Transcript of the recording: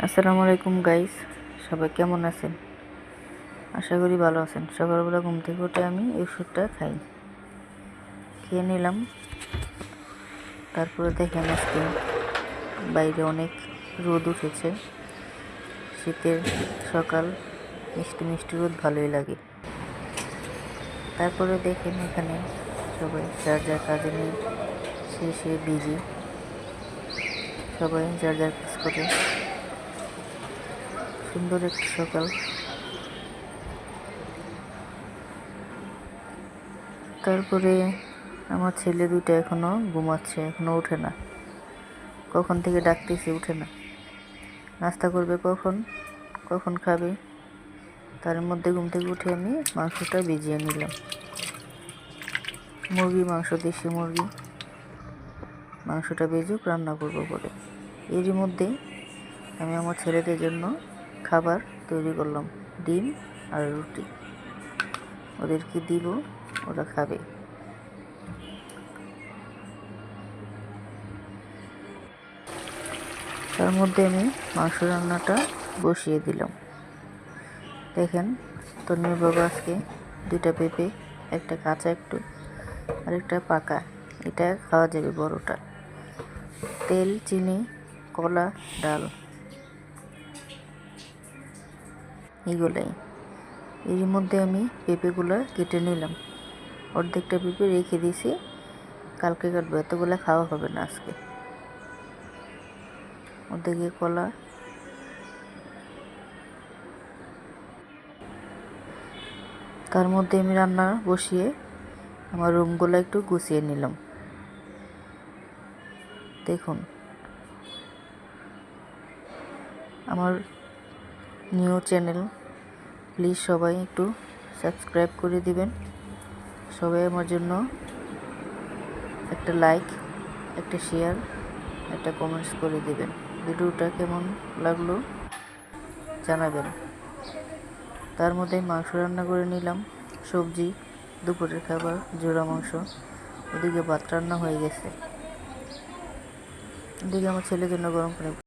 আসসালামু আলাইকুম গাইস, সবাই কেমন আছেন? আশা করি ভালো আছেন। সকালবেলা ঘুম থেকে উঠে আমি এই ওষুধটা খেয়ে নিলাম। তারপরে দেখেন আজকে বাইরে অনেক রোদ উঠেছে। শীতের সকাল, মিষ্টি মিষ্টি রোদ ভালোই লাগে। তারপরে দেখেন এখানে সবাই যার যার কাজে নিয়ে সে বিজি, সবাই যার যার কাজ করে। সুন্দর একটি সকাল। তারপরে আমার ছেলে দুটো এখনো ঘুমাচ্ছে, এখনো ওঠে না। কখন থেকে ডাকতেছি, উঠে না। নাস্তা করবে কখন, কখন খাবে। তার মধ্যে ঘুম থেকে উঠে আমি মাংসটা ভিজিয়ে নিলাম। মুরগির মাংস, দেশি মুরগি। মাংসটা ভেজুক, রান্না করবো বলে। এরই মধ্যে আমি আমার ছেলেদের জন্য খাবার তৈরি করলাম, ডিম আর রুটি। ওদেরকে দিব, ওরা খাবে। তার মধ্যে আমি মাংস রান্নাটা বসিয়ে দিলাম। দেখেন তন্ময় বাবা আজকে 2টা পেঁপে, একটা কাঁচা একটু আর একটা পাকা, এটা খাওয়া যাবে বড়টা। তেল, চিনি, কলা, ডাল, এগুলাই। এর মধ্যে আমি পেঁপেগুলো কেটে নিলাম। অর্ধেকটা পেঁপে রেখে দিয়েছি, কালকে কাটবো, এতগুলো খাওয়া হবে না আজকে। ওদিকে কলা, তার মধ্যে আমি রান্না বসিয়ে আমার রুমগুলো একটু গুছিয়ে নিলাম। দেখুন আমার নিউ চ্যানেল, প্লিজ সবাই একটু সাবস্ক্রাইব করে দিবেন। সবাই আমার জন্য একটা লাইক, একটা শেয়ার, একটা কমেন্টস করে দিবেন। ভিডিওটা কেমন লাগলো জানাবেন। তার মধ্যে মাংস রান্না করে নিলাম, সবজি, দুপুরের খাবার, জোড়া মাংস। ওদিকে ভাত রান্না হয়ে গেছে। ওদিকে আমার ছেলের জন্য গরম পানি